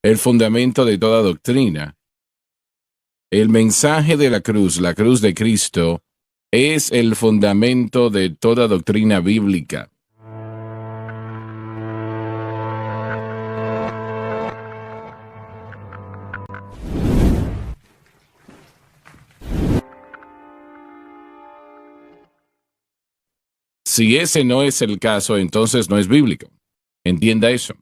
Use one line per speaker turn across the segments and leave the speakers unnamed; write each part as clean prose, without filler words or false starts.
el fundamento de toda doctrina. El mensaje de la cruz de Cristo, es el fundamento de toda doctrina bíblica. Si ese no es el caso, entonces no es bíblico. Entienda eso.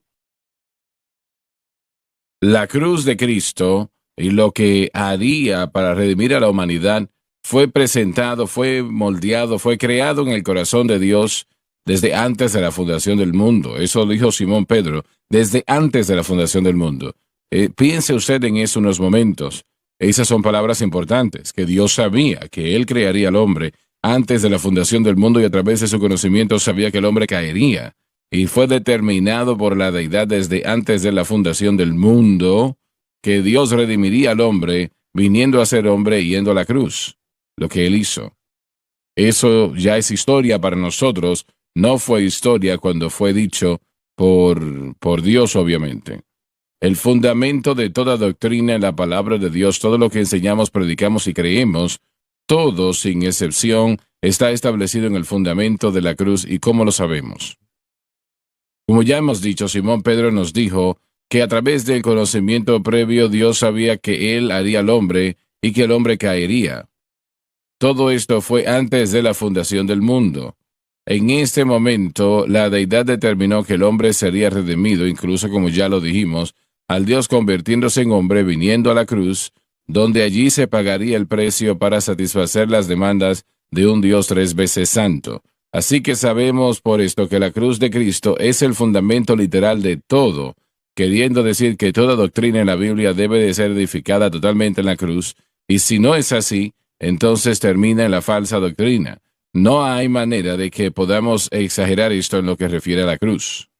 La cruz de Cristo y lo que haría para redimir a la humanidad fue presentado, fue moldeado, fue creado en el corazón de Dios desde antes de la fundación del mundo. Eso dijo Simón Pedro, desde antes de la fundación del mundo. Piense usted en eso unos momentos. Esas son palabras importantes, que Dios sabía que Él crearía al hombre antes de la fundación del mundo y a través de su conocimiento sabía que el hombre caería. Y fue determinado por la deidad desde antes de la fundación del mundo que Dios redimiría al hombre viniendo a ser hombre y yendo a la cruz, lo que Él hizo. Eso ya es historia para nosotros, no fue historia cuando fue dicho por Dios, obviamente. El fundamento de toda doctrina en la palabra de Dios, todo lo que enseñamos, predicamos y creemos, todo, sin excepción, está establecido en el fundamento de la cruz. ¿Y cómo lo sabemos? Como ya hemos dicho, Simón Pedro nos dijo que a través del conocimiento previo Dios sabía que Él haría al hombre y que el hombre caería. Todo esto fue antes de la fundación del mundo. En este momento, la deidad determinó que el hombre sería redimido, incluso como ya lo dijimos, al Dios convirtiéndose en hombre, viniendo a la cruz, donde allí se pagaría el precio para satisfacer las demandas de un Dios 3 veces santo. Así que sabemos por esto que la cruz de Cristo es el fundamento literal de todo, queriendo decir que toda doctrina en la Biblia debe de ser edificada totalmente en la cruz, y si no es así, entonces termina en la falsa doctrina. No hay manera de que podamos exagerar esto en lo que refiere a la cruz.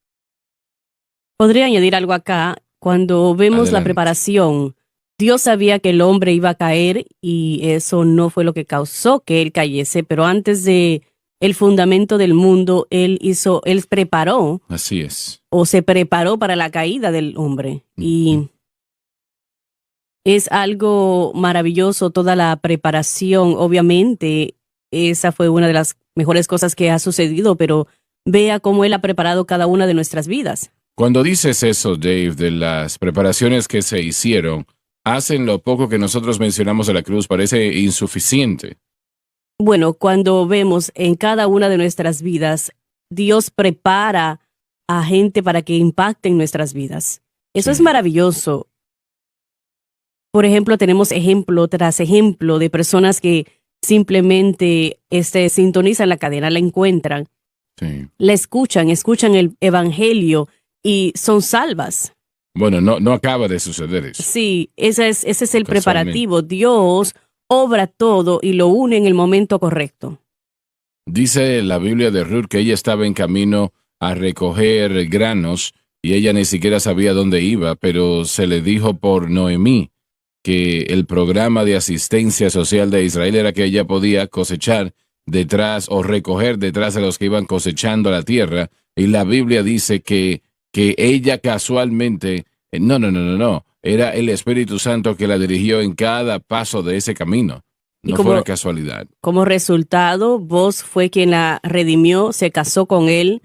Podría añadir algo acá. Cuando vemos
Adelante.
la preparación, Dios sabía que el hombre iba a caer y eso no fue lo que causó que él cayese, pero antes de el fundamento del mundo, él preparó
Así es.
o se preparó para la caída del hombre. Y es algo maravilloso toda la preparación. Obviamente, esa fue una de las mejores cosas que ha sucedido, pero vea cómo él ha preparado cada una de nuestras vidas.
Cuando dices eso, Dave, de las preparaciones que se hicieron, hacen lo poco que nosotros mencionamos de la cruz, parece insuficiente.
Bueno, cuando vemos en cada una de nuestras vidas, Dios prepara a gente para que impacten nuestras vidas. Eso es maravilloso. Por ejemplo, tenemos ejemplo tras ejemplo de personas que simplemente sintonizan la cadena, la encuentran, la escuchan el evangelio y son salvas.
Bueno, no acaba de suceder eso.
Sí, ese es el preparativo. Dios obra todo y lo une en el momento correcto.
Dice la Biblia de Ruth que ella estaba en camino a recoger granos y ella ni siquiera sabía dónde iba, pero se le dijo por Noemí que el programa de asistencia social de Israel era que ella podía cosechar detrás o recoger detrás de los que iban cosechando la tierra, y la Biblia dice que ella casualmente, no, era el Espíritu Santo que la dirigió en cada paso de ese camino. No fue una casualidad.
Como resultado, vos fue quien la redimió, se casó con él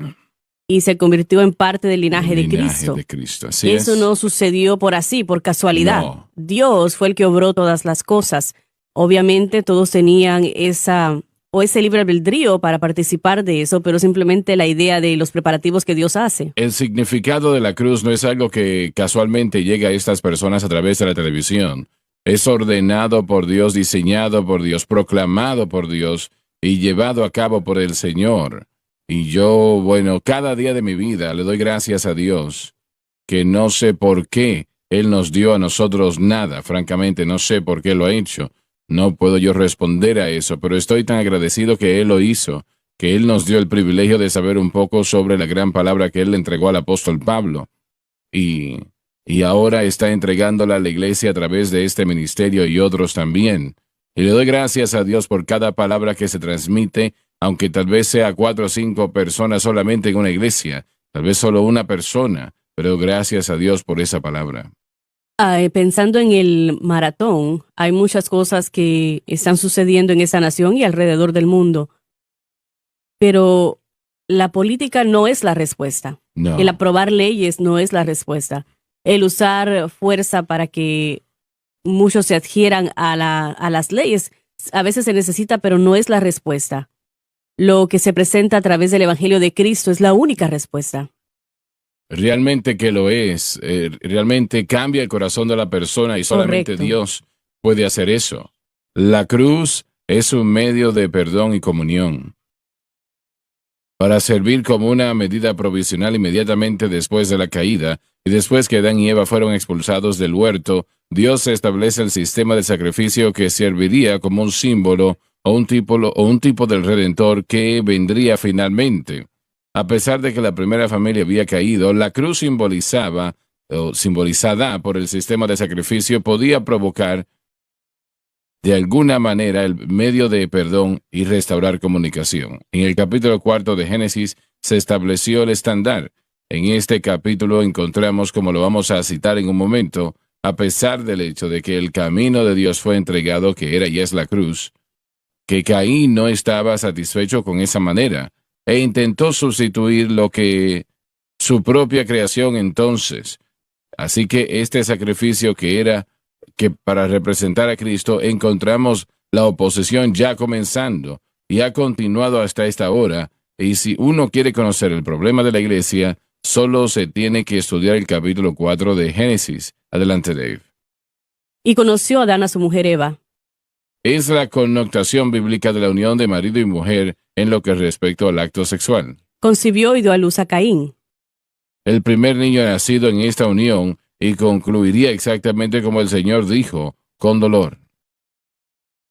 y se convirtió en parte del linaje de Cristo.
Así
Eso
es.
no sucedió por casualidad.
No.
Dios fue el que obró todas las cosas. Obviamente todos tenían ese libre albedrío para participar de eso, pero simplemente la idea de los preparativos que Dios hace.
El significado de la cruz no es algo que casualmente llega a estas personas a través de la televisión. Es ordenado por Dios, diseñado por Dios, proclamado por Dios y llevado a cabo por el Señor. Y yo, cada día de mi vida le doy gracias a Dios, que no sé por qué Él nos dio a nosotros nada, francamente, no sé por qué lo ha hecho. No puedo yo responder a eso, pero estoy tan agradecido que Él lo hizo, que Él nos dio el privilegio de saber un poco sobre la gran palabra que Él le entregó al apóstol Pablo. Y ahora está entregándola a la iglesia a través de este ministerio y otros también. Y le doy gracias a Dios por cada palabra que se transmite, aunque tal vez sea 4 o 5 personas solamente en una iglesia, tal vez solo una persona, pero gracias a Dios por esa palabra.
Pensando en el maratón, hay muchas cosas que están sucediendo en esa nación y alrededor del mundo, pero la política no es la respuesta. El
No.
aprobar leyes no es la respuesta. El usar fuerza para que muchos se adhieran a las leyes a veces se necesita, pero no es la respuesta. Lo que se presenta a través del Evangelio de Cristo es la única respuesta.
Realmente que lo es. Realmente cambia el corazón de la persona y solamente
Correcto.
Dios puede hacer eso. La cruz es un medio de perdón y comunión para servir como una medida provisional inmediatamente después de la caída y después que Adán y Eva fueron expulsados del huerto. Dios establece el sistema de sacrificio que serviría como un símbolo o un tipo del Redentor que vendría finalmente. A pesar de que la primera familia había caído, la cruz simbolizada por el sistema de sacrificio podía provocar de alguna manera el medio de perdón y restaurar comunicación. En el capítulo 4 de Génesis se estableció el estándar. En este capítulo encontramos, como lo vamos a citar en un momento, a pesar del hecho de que el camino de Dios fue entregado, que era y es la cruz, que Caín no estaba satisfecho con esa manera e intentó sustituir lo que su propia creación entonces. Así que este sacrificio que para representar a Cristo encontramos la oposición ya comenzando y ha continuado hasta esta hora. Y si uno quiere conocer el problema de la iglesia, solo se tiene que estudiar el capítulo 4 de Génesis. Adelante, Dave.
Y conoció Adán a su mujer Eva.
Es la connotación bíblica de la unión de marido y mujer en lo que respecta al acto sexual.
Concibió y dio a luz a Caín.
El primer niño nacido en esta unión y concluiría exactamente como el Señor dijo, con dolor.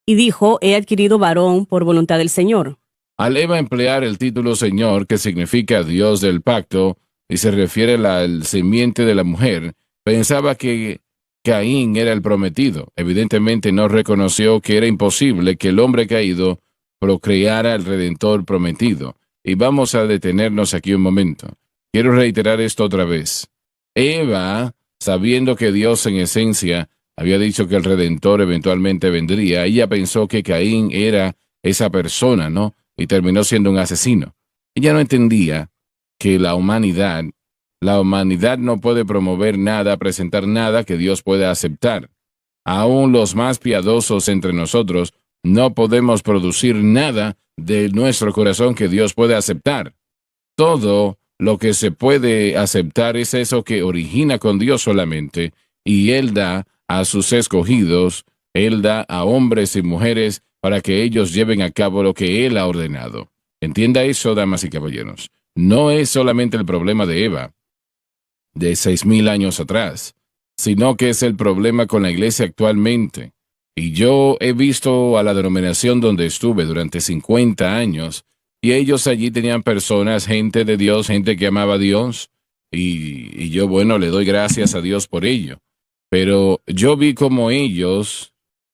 Y dijo, he adquirido varón por voluntad del Señor.
Al Eva emplear el título Señor, que significa Dios del pacto, y se refiere al simiente de la mujer, pensaba que Caín era el prometido. Evidentemente no reconoció que era imposible que el hombre caído procreara el Redentor prometido. Y vamos a detenernos aquí un momento. Quiero reiterar esto otra vez. Eva, sabiendo que Dios en esencia había dicho que el Redentor eventualmente vendría, ella pensó que Caín era esa persona, ¿no? Y terminó siendo un asesino. Ella no entendía que la humanidad no puede promover nada, presentar nada que Dios pueda aceptar. Aún los más piadosos entre nosotros no podemos producir nada de nuestro corazón que Dios pueda aceptar. Todo lo que se puede aceptar es eso que origina con Dios solamente, y Él da a sus escogidos, Él da a hombres y mujeres para que ellos lleven a cabo lo que Él ha ordenado. Entienda eso, damas y caballeros. No es solamente el problema de Eva, de 6,000 años atrás, sino que es el problema con la iglesia actualmente. Y yo he visto a la denominación donde estuve durante 50 años, y ellos allí tenían personas, gente de Dios, gente que amaba a Dios, y yo, bueno, le doy gracias a Dios por ello. Pero yo vi como ellos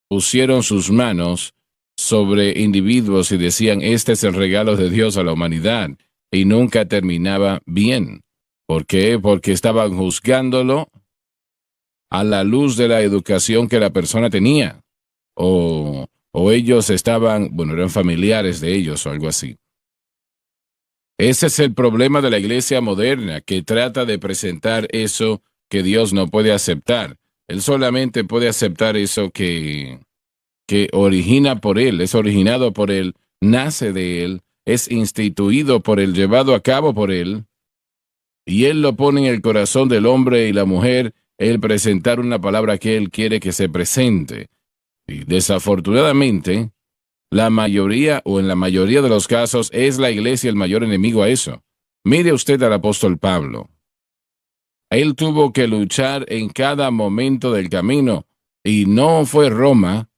pusieron sus manos sobre individuos y decían, este es el regalo de Dios a la humanidad, y nunca terminaba bien. ¿Por qué? Porque estaban juzgándolo a la luz de la educación que la persona tenía. O ellos eran familiares de ellos o algo así. Ese es el problema de la iglesia moderna, que trata de presentar eso que Dios no puede aceptar. Él solamente puede aceptar eso que origina por Él, es originado por Él, nace de Él, es instituido por Él, llevado a cabo por Él, y Él lo pone en el corazón del hombre y la mujer, el presentar una palabra que Él quiere que se presente. Y desafortunadamente, en la mayoría de los casos, es la iglesia el mayor enemigo a eso. Mire usted al apóstol Pablo. Él tuvo que luchar en cada momento del camino, y no fue Roma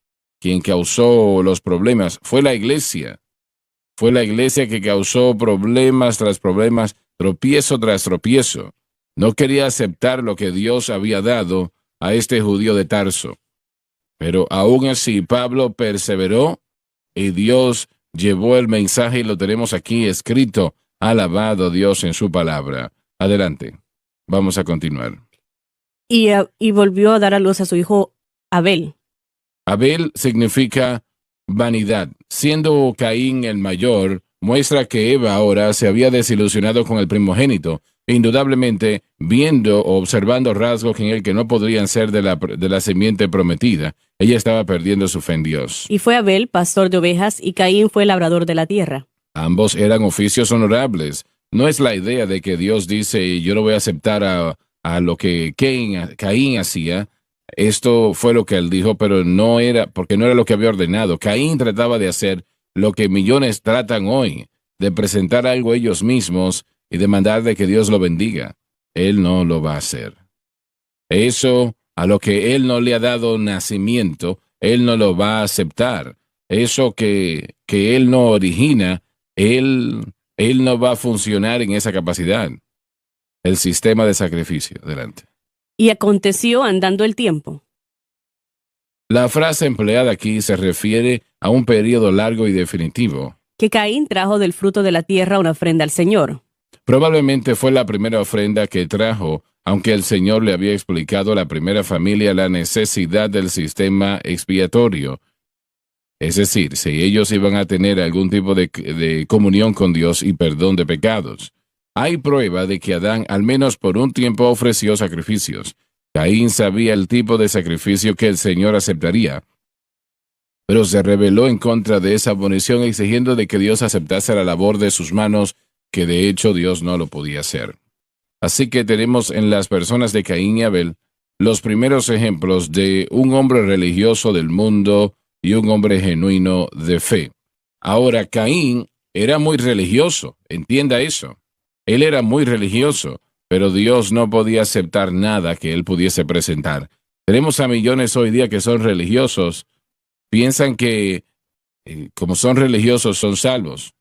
quien causó los problemas, fue la iglesia. Fue la iglesia que causó problemas tras problemas, tropiezo tras tropiezo. No quería aceptar lo que Dios había dado a este judío de Tarso. Pero aún así Pablo perseveró y Dios llevó el mensaje y lo tenemos aquí escrito. Alabado Dios en su palabra. Adelante. Vamos a continuar.
y volvió a dar a luz a su hijo Abel.
Abel significa vanidad. Siendo Caín el mayor, muestra que Eva ahora se había desilusionado con el primogénito, indudablemente viendo o observando rasgos en él que no podrían ser de la simiente prometida. Ella estaba perdiendo su fe en Dios.
Y fue Abel pastor de ovejas y Caín fue labrador de la tierra.
Ambos eran oficios honorables. No es la idea de que Dios dice, yo no voy a aceptar a lo que Caín hacía. Esto fue lo que él dijo, pero no era, porque no era lo que había ordenado. Caín trataba de hacer lo que millones tratan hoy, de presentar algo ellos mismos y demandar de que Dios lo bendiga. Él no lo va a hacer. Eso a lo que Él no le ha dado nacimiento, Él no lo va a aceptar. Eso que Él no origina, Él no va a funcionar en esa capacidad. El sistema de sacrificio. Adelante.
Y aconteció andando el tiempo.
La frase empleada aquí se refiere a un periodo largo y definitivo.
Que Caín trajo del fruto de la tierra una ofrenda al Señor.
Probablemente fue la primera ofrenda que trajo, aunque el Señor le había explicado a la primera familia la necesidad del sistema expiatorio. Es decir, si ellos iban a tener algún tipo de comunión con Dios y perdón de pecados. Hay prueba de que Adán al menos por un tiempo ofreció sacrificios. Caín sabía el tipo de sacrificio que el Señor aceptaría, pero se rebeló en contra de esa abolición exigiendo de que Dios aceptase la labor de sus manos, que de hecho Dios no lo podía hacer. Así que tenemos en las personas de Caín y Abel los primeros ejemplos de un hombre religioso del mundo y un hombre genuino de fe. Ahora, Caín era muy religioso, entienda eso. Él era muy religioso, pero Dios no podía aceptar nada que él pudiese presentar. Tenemos a millones hoy día que son religiosos, piensan que como son religiosos son salvos.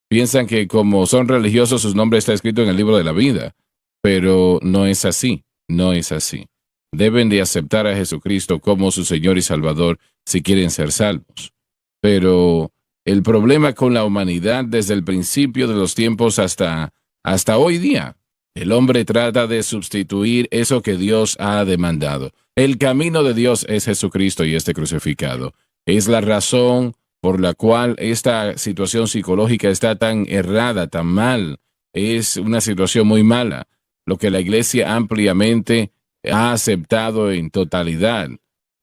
Piensan que como son religiosos su nombre está escrito en el libro de la vida, pero no es así, no es así. Deben de aceptar a Jesucristo como su Señor y Salvador si quieren ser salvos. Pero el problema con la humanidad desde el principio de los tiempos hasta hoy día, el hombre trata de sustituir eso que Dios ha demandado. El camino de Dios es Jesucristo y este crucificado. Es la razón por la cual esta situación psicológica está tan errada, tan mal. Es una situación muy mala. Lo que la Iglesia ampliamente ha aceptado en totalidad,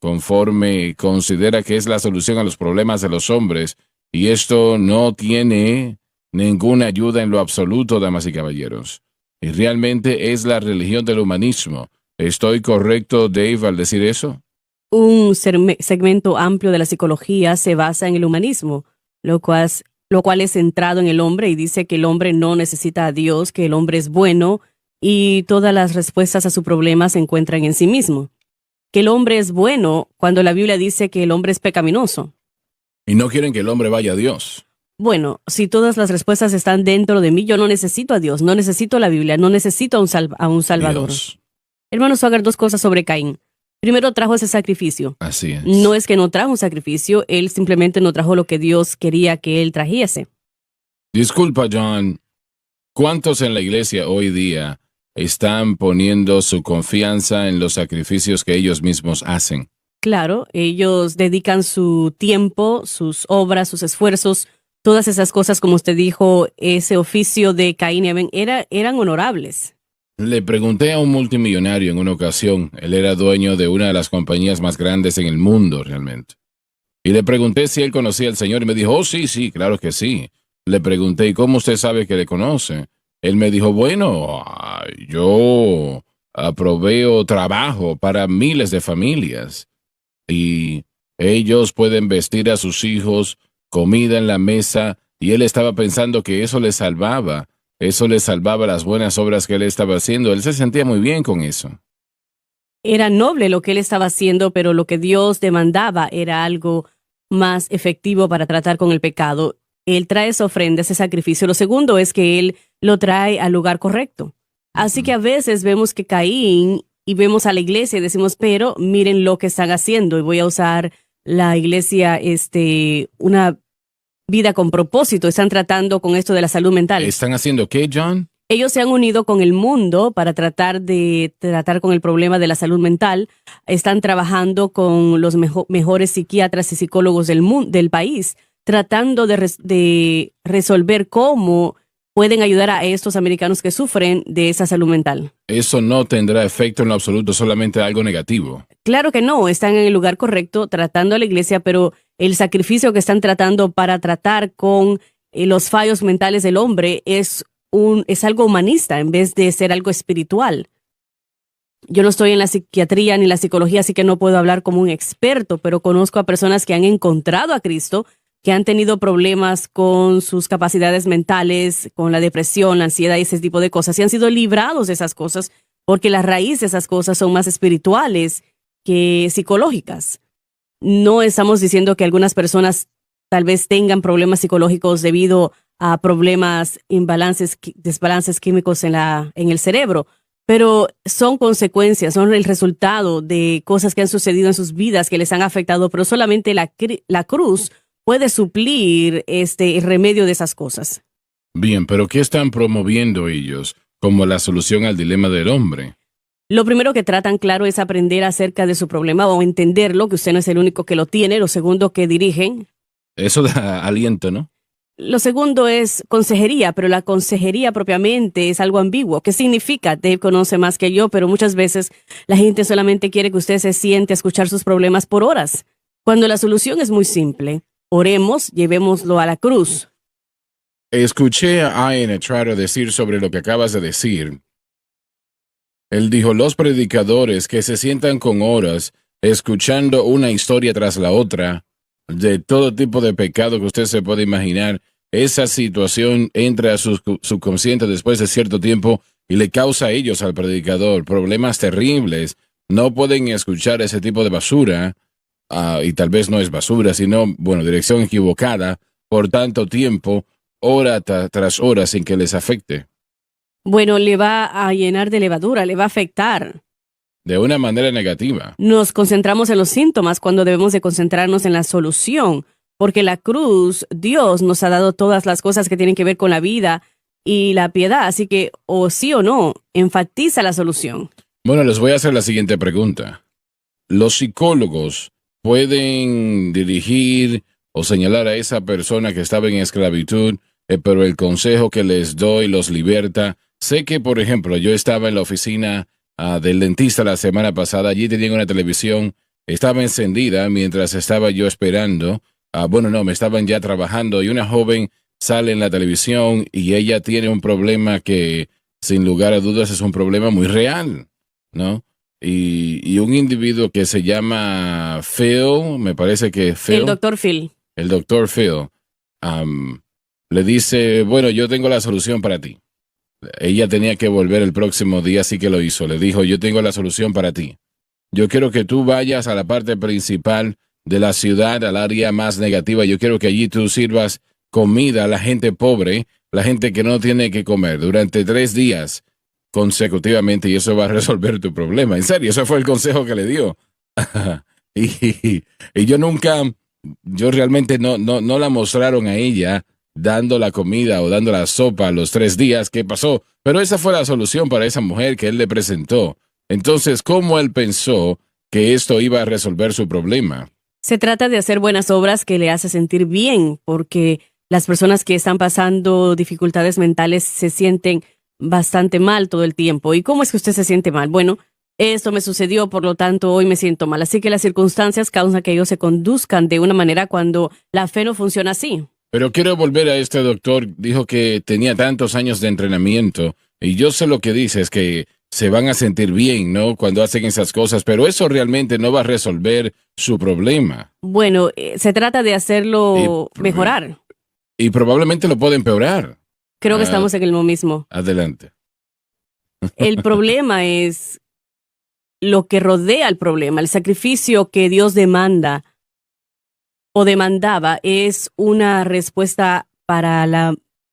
conforme considera que es la solución a los problemas de los hombres, y esto no tiene ninguna ayuda en lo absoluto, damas y caballeros. Y realmente es la religión del humanismo. ¿Estoy correcto, Dave, al decir eso?
Un segmento amplio de la psicología se basa en el humanismo, lo cual es centrado en el hombre y dice que el hombre no necesita a Dios, que el hombre es bueno y todas las respuestas a su problema se encuentran en sí mismo. Que el hombre es bueno cuando la Biblia dice que el hombre es pecaminoso.
Y no quieren que el hombre vaya a Dios.
Bueno, si todas las respuestas están dentro de mí, yo no necesito a Dios, no necesito la Biblia, no necesito a un Salvador.
Dios.
Hermano Swaggart, dos cosas sobre Caín. Primero, trajo ese sacrificio.
Así es.
No es que no trajo un sacrificio, él simplemente no trajo lo que Dios quería que él trajese.
Disculpa, John. ¿Cuántos en la iglesia hoy día están poniendo su confianza en los sacrificios que ellos mismos hacen?
Claro, ellos dedican su tiempo, sus obras, sus esfuerzos, todas esas cosas, como usted dijo, ese oficio de Caín y Abel eran honorables.
Le pregunté a un multimillonario en una ocasión, él era dueño de una de las compañías más grandes en el mundo realmente. Y le pregunté si él conocía al Señor y me dijo, oh sí, claro que sí. Le pregunté, ¿y cómo usted sabe que le conoce? Él me dijo, bueno, yo proveo trabajo para miles de familias y ellos pueden vestir a sus hijos, comida en la mesa, y él estaba pensando que eso le salvaba las buenas obras que él estaba haciendo. Él se sentía muy bien con eso.
Era noble lo que él estaba haciendo, pero lo que Dios demandaba era algo más efectivo para tratar con el pecado. Él trae esa ofrenda, ese sacrificio. Lo segundo es que él lo trae al lugar correcto. Así que a veces vemos que Caín y vemos a la iglesia y decimos, pero miren lo que están haciendo. Y voy a usar la iglesia, una vida con propósito. Están tratando con esto de la salud mental.
¿Están haciendo qué, John?
Ellos se han unido con el mundo para tratar con el problema de la salud mental. Están trabajando con los mejores psiquiatras y psicólogos del país, tratando de resolver cómo pueden ayudar a estos americanos que sufren de esa salud mental.
Eso no tendrá efecto en lo absoluto, solamente algo negativo.
Claro que no, están en el lugar correcto tratando a la iglesia, pero el sacrificio que están tratando para tratar con los fallos mentales del hombre es algo humanista en vez de ser algo espiritual. Yo no estoy en la psiquiatría ni la psicología, así que no puedo hablar como un experto, pero conozco a personas que han encontrado a Cristo, que han tenido problemas con sus capacidades mentales, con la depresión, la ansiedad y ese tipo de cosas, y han sido librados de esas cosas, porque la raíz de esas cosas son más espirituales que psicológicas. No estamos diciendo que algunas personas tal vez tengan problemas psicológicos debido a problemas, desbalances químicos en el cerebro, pero son consecuencias, son el resultado de cosas que han sucedido en sus vidas que les han afectado, pero solamente la cruz puede suplir el remedio de esas cosas.
Bien, pero ¿qué están promoviendo ellos como la solución al dilema del hombre?
Lo primero que tratan, claro, es aprender acerca de su problema o entenderlo, que usted no es el único que lo tiene. Lo segundo que dirigen.
Eso da aliento, ¿no?
Lo segundo es consejería, pero la consejería propiamente es algo ambiguo. ¿Qué significa? Dave conoce más que yo, pero muchas veces la gente solamente quiere que usted se siente a escuchar sus problemas por horas, cuando la solución es muy simple. Oremos, llevémoslo a la cruz.
Escuché a Ian Trotter decir sobre lo que acabas de decir. Él dijo, los predicadores que se sientan con horas escuchando una historia tras la otra de todo tipo de pecado que usted se puede imaginar, esa situación entra a su subconsciente después de cierto tiempo y le causa a ellos, al predicador, problemas terribles. No pueden escuchar ese tipo de basura, y tal vez no es basura, sino, dirección equivocada, por tanto tiempo, hora tras hora, sin que les afecte.
Bueno, le va a llenar de levadura, le va a afectar.
De una manera negativa.
Nos concentramos en los síntomas cuando debemos de concentrarnos en la solución, porque la cruz, Dios nos ha dado todas las cosas que tienen que ver con la vida y la piedad, así que o sí o no, enfatiza la solución.
Bueno, les voy a hacer la siguiente pregunta. ¿Los psicólogos pueden dirigir o señalar a esa persona que estaba en esclavitud, pero el consejo que les doy los liberta? Sé que, por ejemplo, yo estaba en la oficina del dentista la semana pasada. Allí tenían una televisión, estaba encendida mientras estaba yo esperando. Me estaban ya trabajando y una joven sale en la televisión y ella tiene un problema que, sin lugar a dudas, es un problema muy real, ¿no? Y un individuo que se llama Phil, me parece que Phil.
El doctor Phil.
El doctor Phil le dice, yo tengo la solución para ti. Ella tenía que volver el próximo día, así que lo hizo. Le dijo, yo tengo la solución para ti. Yo quiero que tú vayas a la parte principal de la ciudad, al área más negativa. Yo quiero que allí tú sirvas comida a la gente pobre, la gente que no tiene que comer, durante 3 días consecutivamente, y eso va a resolver tu problema. En serio, ese fue el consejo que le dio. y yo realmente no la mostraron a ella dando la comida o dando la sopa los 3 días que pasó, pero esa fue la solución para esa mujer que él le presentó. Entonces, ¿cómo él pensó que esto iba a resolver su problema?
Se trata de hacer buenas obras que le hace sentir bien, porque las personas que están pasando dificultades mentales se sienten bastante mal todo el tiempo. ¿Y cómo es que usted se siente mal? Bueno, esto me sucedió, por lo tanto, hoy me siento mal. Así que las circunstancias causan que ellos se conduzcan de una manera cuando la fe no funciona así.
Pero quiero volver a este doctor. Dijo que tenía tantos años de entrenamiento y yo sé lo que dice, es que se van a sentir bien, ¿no? Cuando hacen esas cosas, pero eso realmente no va a resolver su problema.
Bueno, se trata de hacerlo mejorar.
Y probablemente lo puede empeorar.
Creo que estamos en el mismo.
Adelante.
El problema es lo que rodea el problema, el sacrificio que Dios demanda o demandaba es una respuesta para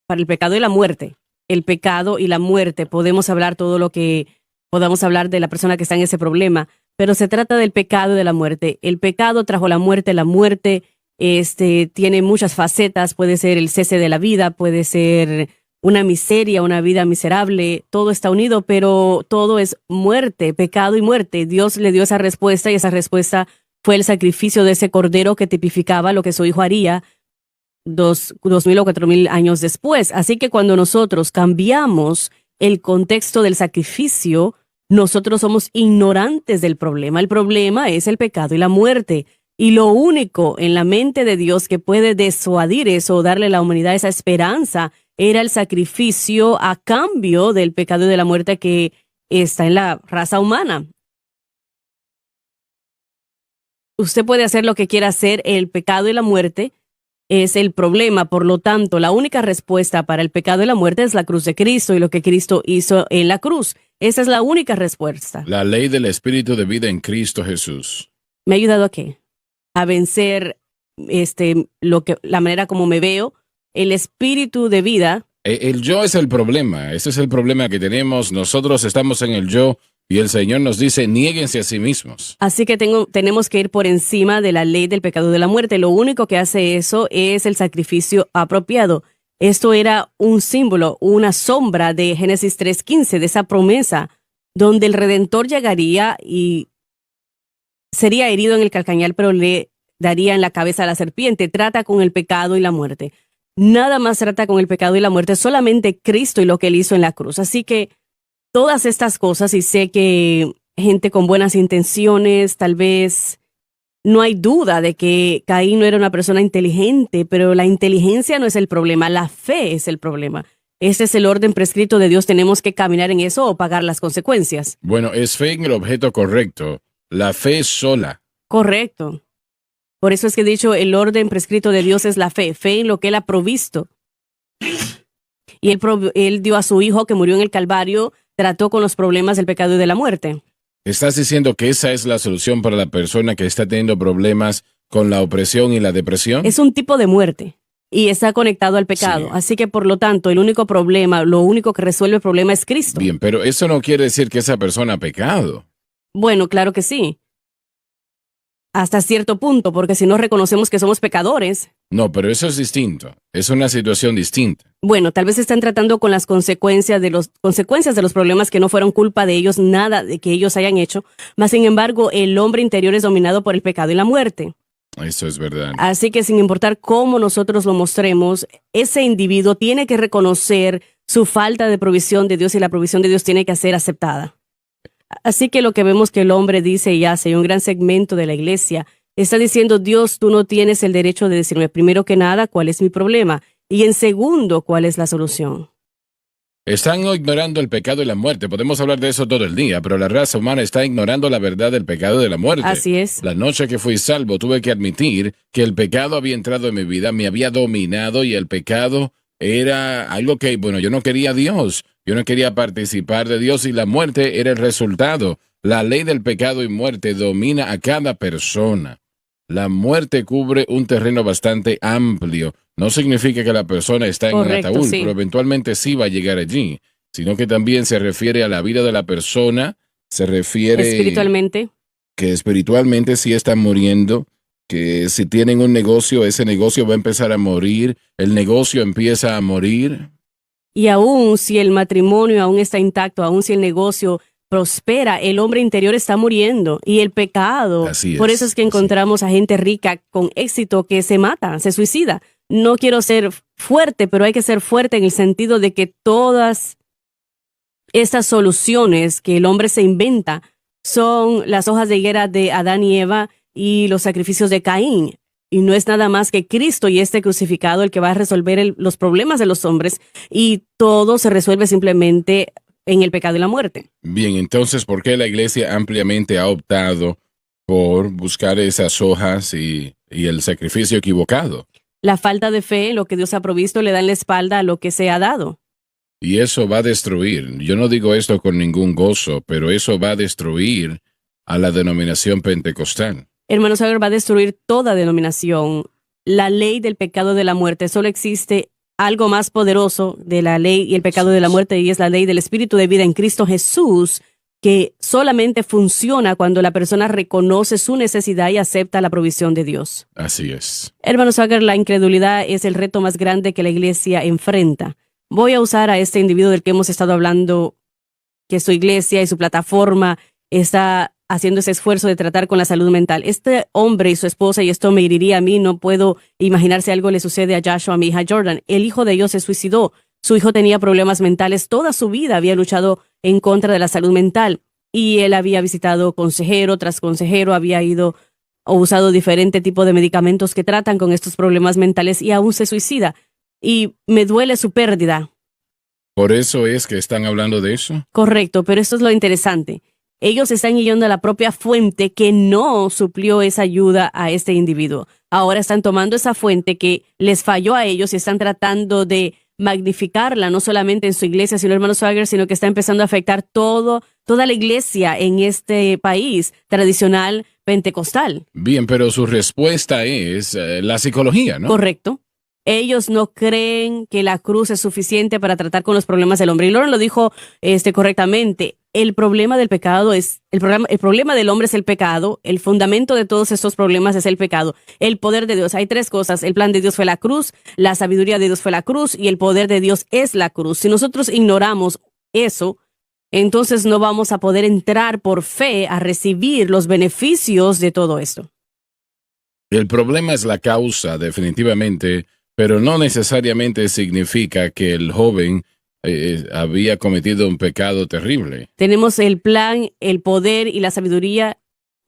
el pecado y la muerte. El pecado y la muerte, podemos hablar todo lo que podamos hablar de la persona que está en ese problema, pero se trata del pecado y de la muerte. El pecado trajo la muerte tiene muchas facetas, puede ser el cese de la vida, puede ser una miseria, una vida miserable, todo está unido, pero todo es muerte, pecado y muerte. Dios le dio esa respuesta y esa respuesta fue el sacrificio de ese cordero que tipificaba lo que su hijo haría 2,000 o 4,000 años después. Así que cuando nosotros cambiamos el contexto del sacrificio, nosotros somos ignorantes del problema. El problema es el pecado y la muerte. Y lo único en la mente de Dios que puede disuadir eso o darle a la humanidad esa esperanza era el sacrificio a cambio del pecado y de la muerte que está en la raza humana. Usted puede hacer lo que quiera hacer, el pecado y la muerte es el problema. Por lo tanto, la única respuesta para el pecado y la muerte es la cruz de Cristo y lo que Cristo hizo en la cruz. Esa es la única respuesta.
La ley del Espíritu de vida en Cristo Jesús.
¿Me ha ayudado a qué? A vencer la manera como me veo. El espíritu de vida.
El yo es el problema. Ese es el problema que tenemos. Nosotros estamos en el yo y el Señor nos dice, niéguense a sí mismos.
Así que tenemos que ir por encima de la ley del pecado y de la muerte. Lo único que hace eso es el sacrificio apropiado. Esto era un símbolo, una sombra de Génesis 3:15, de esa promesa, donde el Redentor llegaría y sería herido en el calcañar, pero le daría en la cabeza a la serpiente. Trata con el pecado y la muerte. Nada más trata con el pecado y la muerte, solamente Cristo y lo que Él hizo en la cruz. Así que todas estas cosas, y sé que gente con buenas intenciones, tal vez no hay duda de que Caín no era una persona inteligente, pero la inteligencia no es el problema, la fe es el problema. Ese es el orden prescrito de Dios, tenemos que caminar en eso o pagar las consecuencias.
Bueno, es fe en el objeto correcto, la fe sola.
Correcto. Por eso es que he dicho, el orden prescrito de Dios es la fe en lo que Él ha provisto. Y él dio a su hijo que murió en el Calvario, trató con los problemas del pecado y de la muerte.
¿Estás diciendo que esa es la solución para la persona que está teniendo problemas con la opresión y la depresión?
Es un tipo de muerte y está conectado al pecado.
Sí.
Así que, por lo tanto, el único problema, lo único que resuelve el problema es Cristo.
Bien, pero eso no quiere decir que esa persona ha pecado.
Bueno, claro que sí. Hasta cierto punto, porque si no reconocemos que somos pecadores.
No, pero eso es distinto. Es una situación distinta.
Bueno, tal vez están tratando con las consecuencias de los problemas que no fueron culpa de ellos, nada de que ellos hayan hecho. Mas, sin embargo, el hombre interior es dominado por el pecado y la muerte.
Eso es verdad.
Así que sin importar cómo nosotros lo mostremos, ese individuo tiene que reconocer su falta de provisión de Dios y la provisión de Dios tiene que ser aceptada. Así que lo que vemos que el hombre dice y hace, y un gran segmento de la iglesia, está diciendo, Dios, tú no tienes el derecho de decirme, primero que nada, cuál es mi problema, y en segundo, cuál es la solución.
Están ignorando el pecado y la muerte. Podemos hablar de eso todo el día, pero la raza humana está ignorando la verdad del pecado y de la muerte.
Así es.
La noche que fui salvo, tuve que admitir que el pecado había entrado en mi vida, me había dominado y el pecado era algo que, bueno, yo no quería a Dios. Yo no quería participar de Dios y la muerte era el resultado. La ley del pecado y muerte domina a cada persona. La muerte cubre un terreno bastante amplio. No significa que la persona está en un ataúd,
sí.
pero eventualmente sí va a llegar allí, sino que también se refiere a la vida de la persona, se refiere
espiritualmente.
Que espiritualmente sí están muriendo, que si tienen un negocio, ese negocio va a empezar a morir, el negocio empieza a morir.
Y aún si el matrimonio aún está intacto, aún si el negocio prospera, el hombre interior está muriendo y el pecado.
Así es,
por eso es que encontramos a gente rica con éxito que se mata, se suicida. No quiero ser fuerte, pero hay que ser fuerte en el sentido de que todas estas soluciones que el hombre se inventa son las hojas de higuera de Adán y Eva y los sacrificios de Caín. Y no es nada más que Cristo y este crucificado el que va a resolver los problemas de los hombres y todo se resuelve simplemente en el pecado y la muerte.
Bien, entonces, ¿por qué la iglesia ampliamente ha optado por buscar esas hojas y el sacrificio equivocado?
La falta de fe en lo que Dios ha provisto le da en la espalda a lo que se ha dado.
Y eso va a destruir, yo no digo esto con ningún gozo, pero eso va a destruir a la denominación pentecostal.
Hermano Sager, va a destruir toda denominación. La ley del pecado de la muerte. Solo existe algo más poderoso de la ley y el pecado de la muerte y es la ley del Espíritu de vida en Cristo Jesús, que solamente funciona cuando la persona reconoce su necesidad y acepta la provisión de Dios.
Así es.
Hermano Sager, la incredulidad es el reto más grande que la iglesia enfrenta. voy a usar a este individuo del que hemos estado hablando, que su iglesia y su plataforma está haciendo ese esfuerzo de tratar con la salud mental. Este hombre y su esposa, y esto me heriría a mí, no puedo imaginar si algo le sucede a Joshua, a mi hija Jordan. El hijo de ellos se suicidó. Su hijo tenía problemas mentales. Toda su vida había luchado en contra de la salud mental. Y él había visitado consejero tras consejero, había ido o usado diferente tipo de medicamentos que tratan con estos problemas mentales y aún se suicida. Y me duele su pérdida.
¿Por eso es que están hablando de eso?
Correcto, pero esto es lo interesante. Ellos están yendo a la propia fuente que no suplió esa ayuda a este individuo. Ahora están tomando esa fuente que les falló a ellos y están tratando de magnificarla, no solamente en su iglesia, sino hermano Swagger, sino que está empezando a afectar toda la iglesia en este país tradicional pentecostal.
Bien, pero su respuesta es la psicología, ¿no?
Correcto. Ellos no creen que la cruz es suficiente para tratar con los problemas del hombre. Y Lauren lo dijo correctamente. El problema del pecado es, el problema del hombre es el pecado. El fundamento de todos estos problemas es el pecado. El poder de Dios. Hay tres cosas. El plan de Dios fue la cruz, la sabiduría de Dios fue la cruz y el poder de Dios es la cruz. Si nosotros ignoramos eso, entonces no vamos a poder entrar por fe a recibir los beneficios de todo esto.
El problema es la causa, definitivamente, pero no necesariamente significa que el joven había cometido un pecado terrible.
Tenemos el plan, el poder y la sabiduría.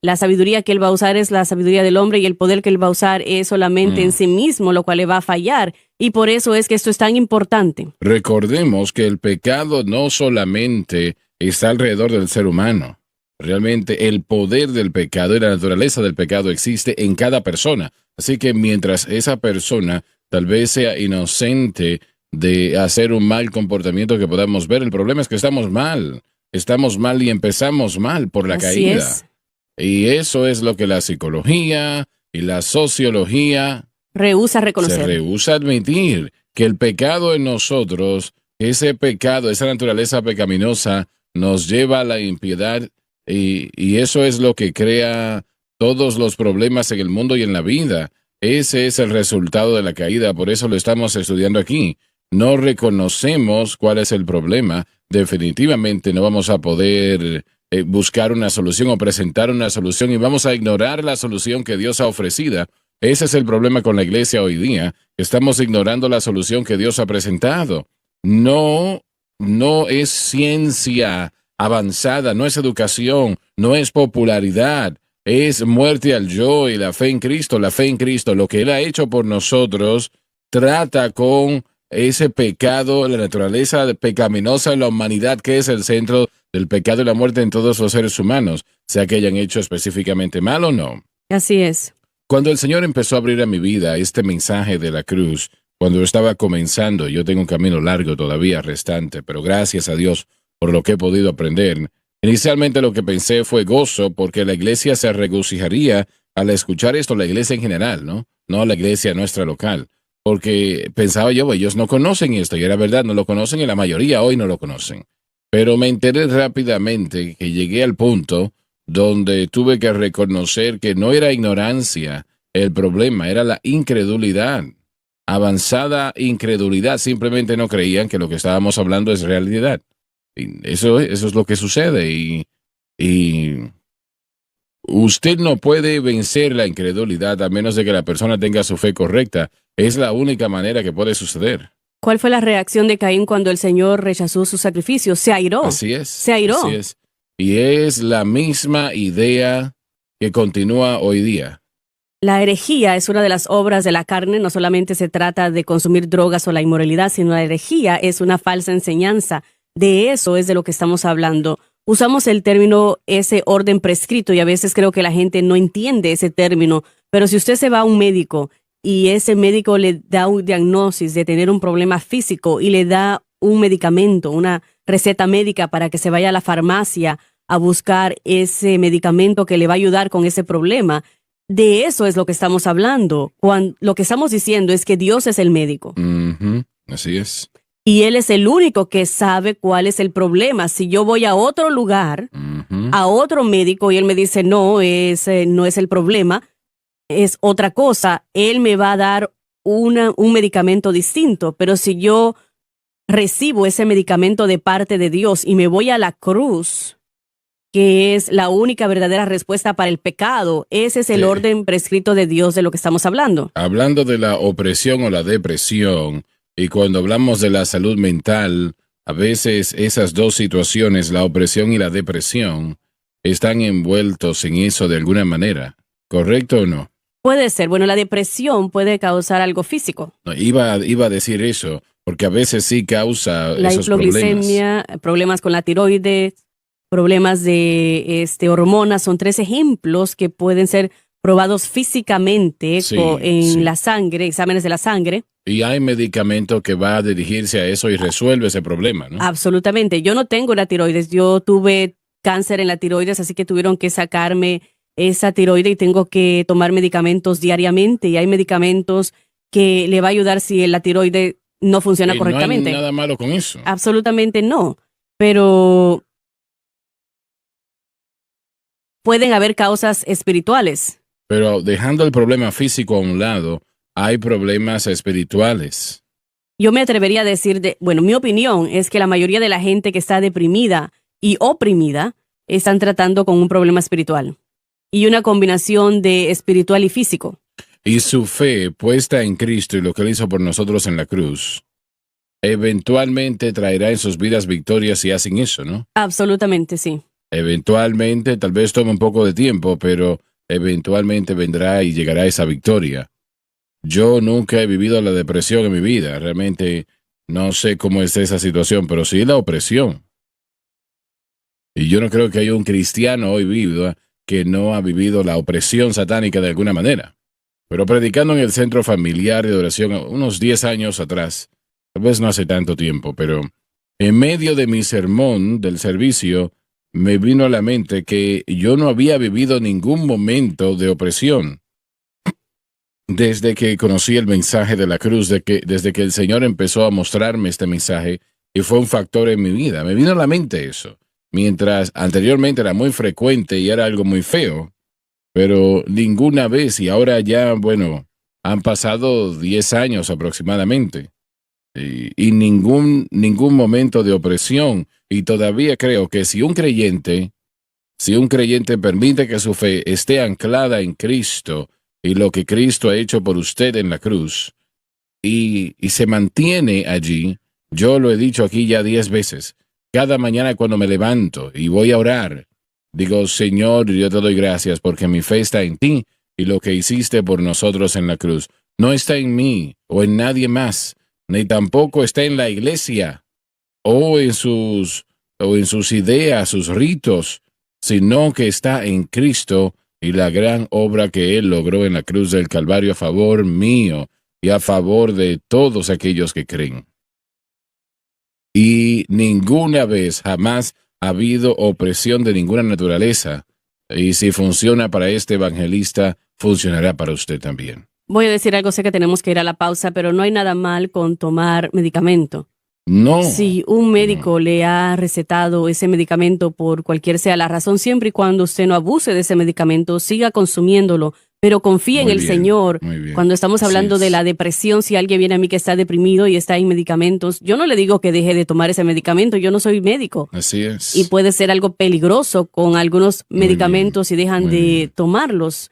La sabiduría que él va a usar es la sabiduría del hombre y el poder que él va a usar es solamente en sí mismo, lo cual le va a fallar. Y por eso es que esto es tan importante.
Recordemos que el pecado no solamente está alrededor del ser humano. Realmente el poder del pecado y la naturaleza del pecado existe en cada persona. Así que mientras esa persona tal vez sea inocente de hacer un mal comportamiento que podamos ver, el problema es que estamos mal. Estamos mal y empezamos mal por la
Así
caída.
es.
Y eso es lo que la psicología y la sociología
Rehúsa reconocer.
se rehúsa a admitir, que el pecado en nosotros, ese pecado, esa naturaleza pecaminosa, nos lleva a la impiedad y eso es lo que crea todos los problemas en el mundo y en la vida. Ese es el resultado de la caída, por eso lo estamos estudiando aquí. No reconocemos cuál es el problema, definitivamente no vamos a poder buscar una solución o presentar una solución y vamos a ignorar la solución que Dios ha ofrecido. Ese es el problema con la iglesia hoy día. Estamos ignorando la solución que Dios ha presentado. No es ciencia avanzada, no es educación, no es popularidad. Es muerte al yo y la fe en Cristo. La fe en Cristo, lo que Él ha hecho por nosotros, trata con ese pecado, la naturaleza pecaminosa en la humanidad, que es el centro del pecado y la muerte en todos los seres humanos, sea que hayan hecho específicamente mal o no.
Así es.
Cuando el Señor empezó a abrir a mi vida este mensaje de la cruz, cuando estaba comenzando, yo tengo un camino largo todavía restante, pero gracias a Dios por lo que he podido aprender. Inicialmente lo que pensé fue gozo, porque la iglesia se regocijaría al escuchar esto, la iglesia en general, no la iglesia nuestra local. Porque pensaba yo, ellos no conocen esto, y era verdad, no lo conocen y la mayoría hoy no lo conocen. Pero me enteré rápidamente que llegué al punto donde tuve que reconocer que no era ignorancia el problema, era la incredulidad. Avanzada incredulidad, simplemente no creían que lo que estábamos hablando es realidad. Y eso es lo que sucede y usted no puede vencer la incredulidad a menos de que la persona tenga su fe correcta. Es la única manera que puede suceder.
¿Cuál fue la reacción de Caín cuando el Señor rechazó su sacrificio? Se airó.
Así es.
Se airó.
Así es. Y es la misma idea que continúa hoy día.
La herejía es una de las obras de la carne. No solamente se trata de consumir drogas o la inmoralidad, sino la herejía es una falsa enseñanza. De eso es de lo que estamos hablando. Usamos el término ese orden prescrito y a veces creo que la gente no entiende ese término. Pero si usted se va a un médico y ese médico le da un diagnóstico de tener un problema físico y le da un medicamento, una receta médica para que se vaya a la farmacia a buscar ese medicamento que le va a ayudar con ese problema, de eso es lo que estamos hablando. Lo que estamos diciendo es que Dios es el médico.
Así es.
Y Él es el único que sabe cuál es el problema. Si yo voy a otro lugar, a otro médico, y Él me dice, no es el problema, es otra cosa, Él me va a dar un medicamento distinto. Pero si yo recibo ese medicamento de parte de Dios y me voy a la cruz, que es la única verdadera respuesta para el pecado, ese es el orden prescrito de Dios de lo que estamos hablando.
Hablando de la opresión o la depresión, y cuando hablamos de la salud mental, a veces esas dos situaciones, la opresión y la depresión, están envueltos en eso de alguna manera. ¿Correcto o no?
Puede ser. Bueno, la depresión puede causar algo físico.
No, iba a decir eso, porque a veces sí causa
La
esos problemas.
hipoglicemia, problemas con la tiroides, problemas de hormonas, son 3 ejemplos que pueden ser probados físicamente en la sangre, exámenes de la sangre.
Y hay medicamento que va a dirigirse a eso y resuelve ese problema, ¿no?
Absolutamente. Yo no tengo la tiroides, yo tuve cáncer en la tiroides, así que tuvieron que sacarme esa tiroide y tengo que tomar medicamentos diariamente, y hay medicamentos que le va a ayudar si la tiroide no funciona correctamente.
No hay nada malo con eso.
Absolutamente no, pero pueden haber causas espirituales.
Pero dejando el problema físico a un lado, hay problemas espirituales.
Yo me atrevería a decir, mi opinión es que la mayoría de la gente que está deprimida y oprimida están tratando con un problema espiritual. Y una combinación de espiritual y físico.
Y su fe puesta en Cristo y lo que Él hizo por nosotros en la cruz, eventualmente traerá en sus vidas victorias si hacen eso, ¿no?
Absolutamente, sí.
Eventualmente, tal vez tome un poco de tiempo, pero eventualmente vendrá y llegará esa victoria. Yo nunca he vivido la depresión en mi vida. Realmente no sé cómo es esa situación, pero sí la opresión. Y yo no creo que haya un cristiano hoy vivo que no ha vivido la opresión satánica de alguna manera. Pero predicando en el centro familiar de oración unos 10 años atrás, tal vez no hace tanto tiempo, pero en medio de mi sermón del servicio, me vino a la mente que yo no había vivido ningún momento de opresión desde que conocí el mensaje de la cruz, desde que el Señor empezó a mostrarme este mensaje y fue un factor en mi vida. Me vino a la mente eso, mientras anteriormente era muy frecuente y era algo muy feo, pero ninguna vez, y ahora ya, han pasado 10 años aproximadamente, y ningún momento de opresión, y todavía creo que si un creyente permite que su fe esté anclada en Cristo y lo que Cristo ha hecho por usted en la cruz, y se mantiene allí, yo lo he dicho aquí ya 10 veces, cada mañana cuando me levanto y voy a orar, digo, Señor, yo te doy gracias porque mi fe está en ti y lo que hiciste por nosotros en la cruz no está en mí o en nadie más, ni tampoco está en la iglesia o en sus ideas, sus ritos, sino que está en Cristo y la gran obra que Él logró en la cruz del Calvario a favor mío y a favor de todos aquellos que creen. Y ninguna vez, jamás ha habido opresión de ninguna naturaleza. Y si funciona para este evangelista, funcionará para usted también.
Voy a decir algo, sé que tenemos que ir a la pausa, pero no hay nada mal con tomar medicamento.
No.
Si un médico le ha recetado ese medicamento por cualquier sea la razón, siempre y cuando usted no abuse de ese medicamento, siga consumiéndolo, pero confíe en el Señor. Cuando estamos hablando de la depresión, si alguien viene a mí que está deprimido y está en medicamentos, yo no le digo que deje de tomar ese medicamento, yo no soy médico.
Así es.
Y puede ser algo peligroso con algunos medicamentos si dejan de tomarlos.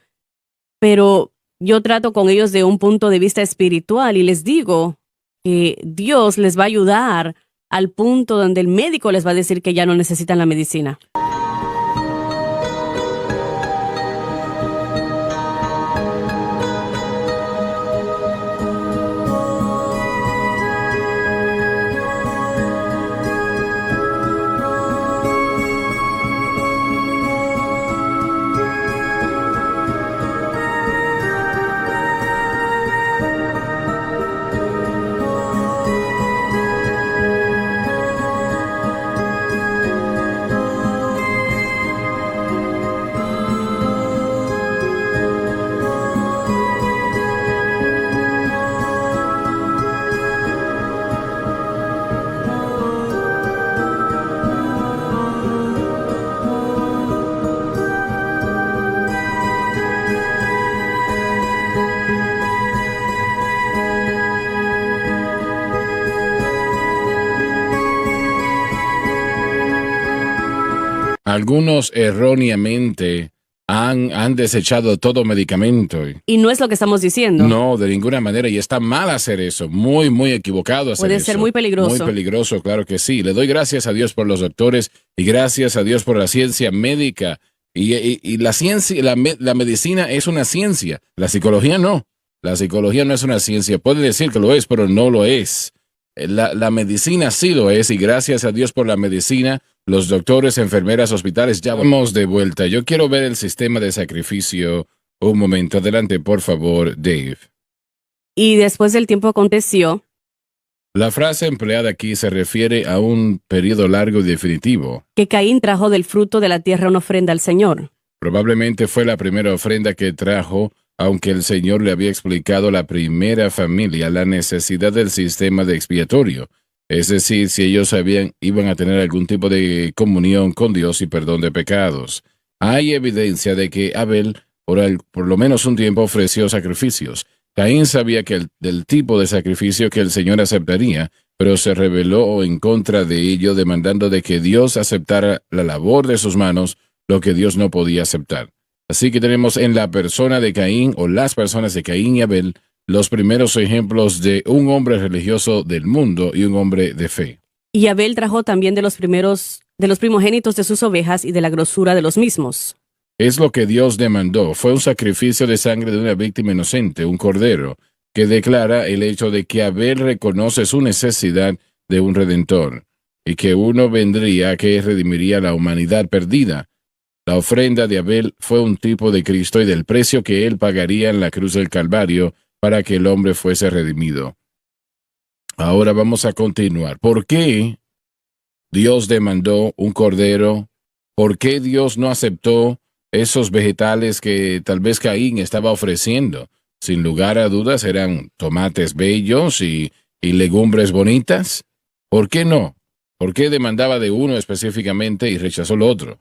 Pero yo trato con ellos de un punto de vista espiritual y les digo que Dios les va a ayudar al punto donde el médico les va a decir que ya no necesitan la medicina.
Algunos erróneamente han desechado todo medicamento.
Y no es lo que estamos diciendo.
No, de ninguna manera. Y está mal hacer eso. Muy, muy equivocado hacer
Puede
eso.
ser muy peligroso.
Muy peligroso, claro que sí. Le doy gracias a Dios por los doctores y gracias a Dios por la ciencia médica. Y la ciencia, la medicina es una ciencia. La psicología no. La psicología no es una ciencia. Puede decir que lo es, pero no lo es. La medicina sí lo es y gracias a Dios por la medicina, los doctores, enfermeras, hospitales, ya vamos de vuelta. Yo quiero ver el sistema de sacrificio. Un momento, adelante, por favor, Dave.
Y después del tiempo aconteció.
La frase empleada aquí se refiere a un periodo largo y definitivo.
Que Caín trajo del fruto de la tierra una ofrenda al Señor.
Probablemente fue la primera ofrenda que trajo, aunque el Señor le había explicado a la primera familia la necesidad del sistema de expiatorio. Es decir, si ellos iban a tener algún tipo de comunión con Dios y perdón de pecados. Hay evidencia de que Abel, por lo menos un tiempo, ofreció sacrificios. Caín sabía del tipo de sacrificio que el Señor aceptaría, pero se rebeló en contra de ello, demandando de que Dios aceptara la labor de sus manos, lo que Dios no podía aceptar. Así que tenemos en la persona de Caín, o las personas de Caín y Abel, los primeros ejemplos de un hombre religioso del mundo y un hombre de fe.
Y Abel trajo también de los primogénitos de sus ovejas y de la grosura de los mismos.
Es lo que Dios demandó. Fue un sacrificio de sangre de una víctima inocente, un cordero, que declara el hecho de que Abel reconoce su necesidad de un redentor, y que uno vendría que redimiría la humanidad perdida. La ofrenda de Abel fue un tipo de Cristo y del precio que él pagaría en la cruz del Calvario para que el hombre fuese redimido. Ahora vamos a continuar. ¿Por qué Dios demandó un cordero? ¿Por qué Dios no aceptó esos vegetales que tal vez Caín estaba ofreciendo? Sin lugar a dudas eran tomates bellos y legumbres bonitas. ¿Por qué no? ¿Por qué demandaba de uno específicamente y rechazó el otro?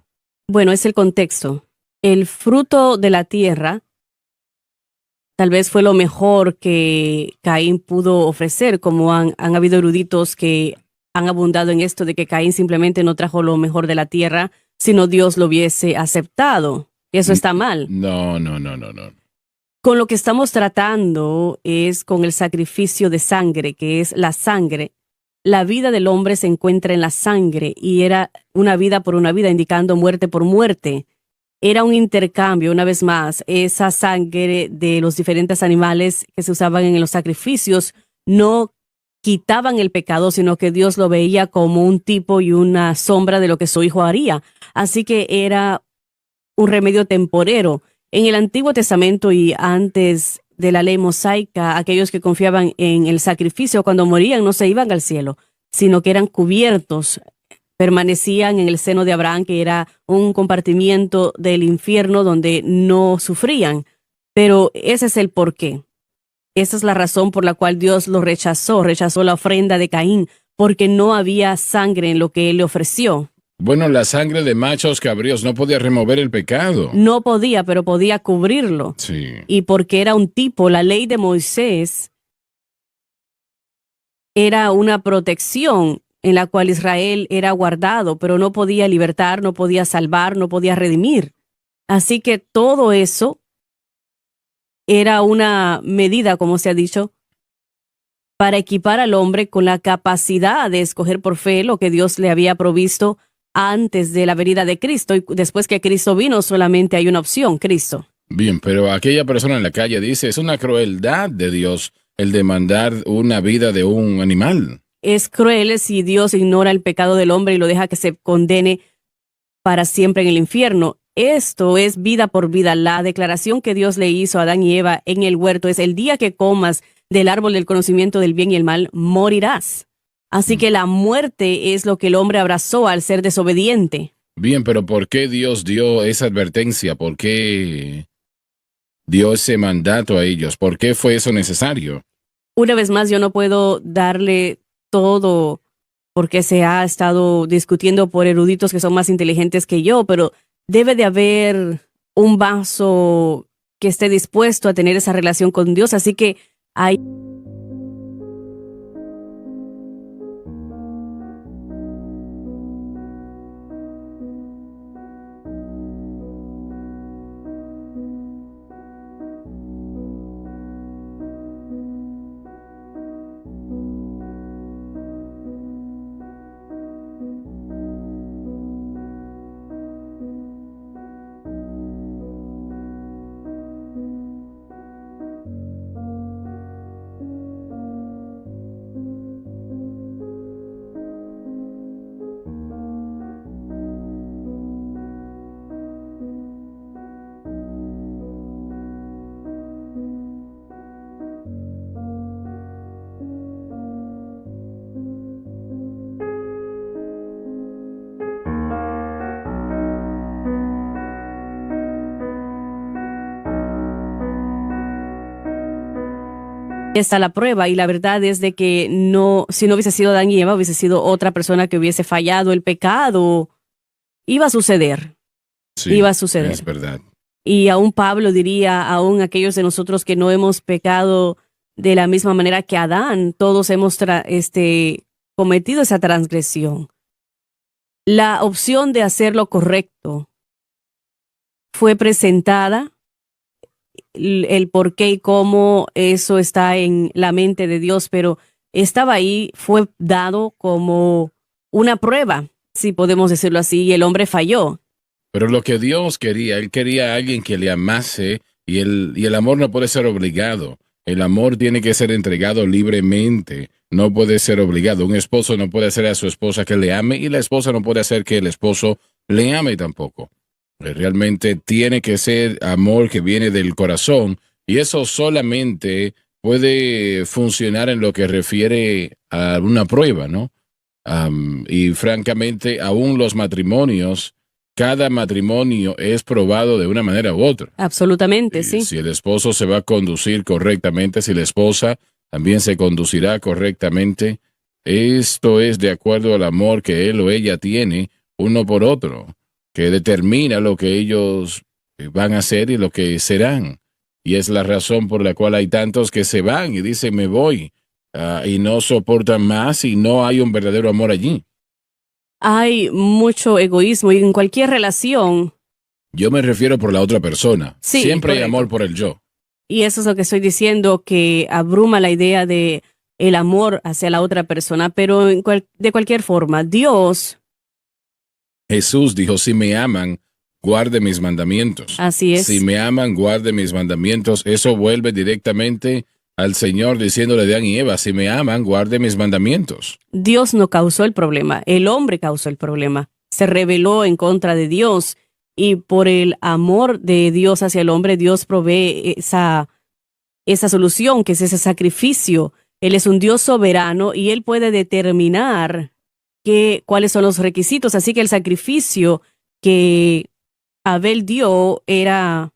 Bueno, es el contexto. El fruto de la tierra tal vez fue lo mejor que Caín pudo ofrecer, como han habido eruditos que han abundado en esto de que Caín simplemente no trajo lo mejor de la tierra, sino Dios lo hubiese aceptado. Eso está mal.
No.
Con lo que estamos tratando es con el sacrificio de sangre, que es la sangre. La vida del hombre se encuentra en la sangre y era una vida por una vida, indicando muerte por muerte. Era un intercambio, una vez más. Esa sangre de los diferentes animales que se usaban en los sacrificios no quitaban el pecado, sino que Dios lo veía como un tipo y una sombra de lo que su hijo haría. Así que era un remedio temporero. En el Antiguo Testamento y antes de la ley mosaica, aquellos que confiaban en el sacrificio cuando morían no se iban al cielo, sino que eran cubiertos, permanecían en el seno de Abraham, que era un compartimiento del infierno donde no sufrían. Pero ese es el porqué. Esa es la razón por la cual Dios lo rechazó la ofrenda de Caín, porque no había sangre en lo que él le ofreció.
Bueno, la sangre de machos cabríos no podía remover el pecado.
No podía, pero podía cubrirlo.
Sí.
Y porque era un tipo, la ley de Moisés era una protección en la cual Israel era guardado, pero no podía libertar, no podía salvar, no podía redimir. Así que todo eso era una medida, como se ha dicho, para equipar al hombre con la capacidad de escoger por fe lo que Dios le había provisto antes de la venida de Cristo. Y después que Cristo vino, solamente hay una opción, Cristo.
Bien, pero aquella persona en la calle dice, es una crueldad de Dios el demandar una vida de un animal.
Es cruel si Dios ignora el pecado del hombre y lo deja que se condene para siempre en el infierno. Esto es vida por vida. La declaración que Dios le hizo a Adán y Eva en el huerto es: el día que comas del árbol del conocimiento del bien y el mal, morirás. Así que la muerte es lo que el hombre abrazó al ser desobediente.
Bien, pero ¿por qué Dios dio esa advertencia? ¿Por qué dio ese mandato a ellos? ¿Por qué fue eso necesario?
Una vez más, yo no puedo darle todo porque se ha estado discutiendo por eruditos que son más inteligentes que yo, pero debe de haber un vaso que esté dispuesto a tener esa relación con Dios. Así que hay... está la prueba, y la verdad es de que no, si no hubiese sido Adán y Eva, hubiese sido otra persona que hubiese fallado. El pecado iba a suceder,
Sí,
iba a suceder.
es verdad.
Y aún Pablo diría, aún aquellos de nosotros que no hemos pecado de la misma manera que Adán, todos hemos cometido esa transgresión. La opción de hacer lo correcto fue presentada, el por qué y cómo eso está en la mente de Dios, pero estaba ahí, fue dado como una prueba, si podemos decirlo así, y el hombre falló.
Pero lo que Dios quería, Él quería a alguien que le amase, y el amor no puede ser obligado. El amor tiene que ser entregado libremente, no puede ser obligado. Un esposo no puede hacer a su esposa que le ame, y la esposa no puede hacer que el esposo le ame tampoco. Realmente tiene que ser amor que viene del corazón, y eso solamente puede funcionar en lo que refiere a una prueba, ¿no? Y francamente, aún los matrimonios, cada matrimonio es probado de una manera u otra.
Absolutamente, sí.
Si el esposo se va a conducir correctamente, si la esposa también se conducirá correctamente, esto es de acuerdo al amor que él o ella tiene uno por otro, que determina lo que ellos van a hacer y lo que serán. Y es la razón por la cual hay tantos que se van y dicen me voy, y no soportan más y no hay un verdadero amor allí.
Hay mucho egoísmo y en cualquier relación.
Yo me refiero por la otra persona.
Sí,
siempre hay
correcto.
amor por el yo.
Y eso es lo que estoy diciendo, que abruma la idea de el amor hacia la otra persona, pero de cualquier forma, Dios,
Jesús dijo, si me aman, guarde mis mandamientos.
así es.
Si me aman, guarde mis mandamientos. Eso vuelve directamente al Señor diciéndole a Adán y Eva, si me aman, guarde mis mandamientos.
Dios no causó el problema, el hombre causó el problema. Se rebeló en contra de Dios, y por el amor de Dios hacia el hombre, Dios provee esa solución, que es ese sacrificio. Él es un Dios soberano y Él puede determinar cuáles son los requisitos. Así que el sacrificio que Abel dio era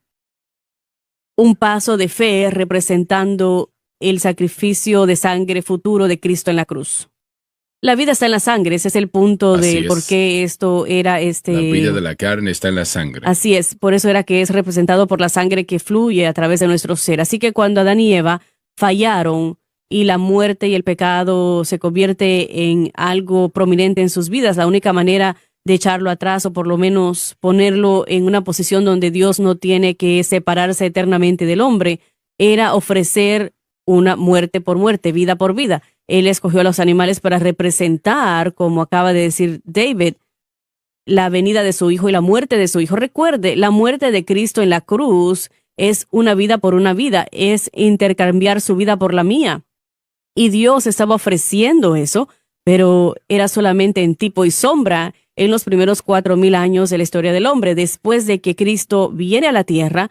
un paso de fe representando el sacrificio de sangre futuro de Cristo en la cruz. La vida está en la sangre, ese es el punto
Así
de
es.
por qué esto era
La vida de la carne está en la sangre.
Así es, por eso era que es representado por la sangre que fluye a través de nuestro ser. Así que cuando Adán y Eva fallaron y la muerte y el pecado se convierte en algo prominente en sus vidas, la única manera de echarlo atrás, o por lo menos ponerlo en una posición donde Dios no tiene que separarse eternamente del hombre, era ofrecer una muerte por muerte, vida por vida. Él escogió a los animales para representar, como acaba de decir David, la venida de su hijo y la muerte de su hijo. Recuerde, la muerte de Cristo en la cruz es una vida por una vida, es intercambiar su vida por la mía. Y Dios estaba ofreciendo eso, pero era solamente en tipo y sombra en los primeros 4,000 años de la historia del hombre. Después de que Cristo viene a la tierra,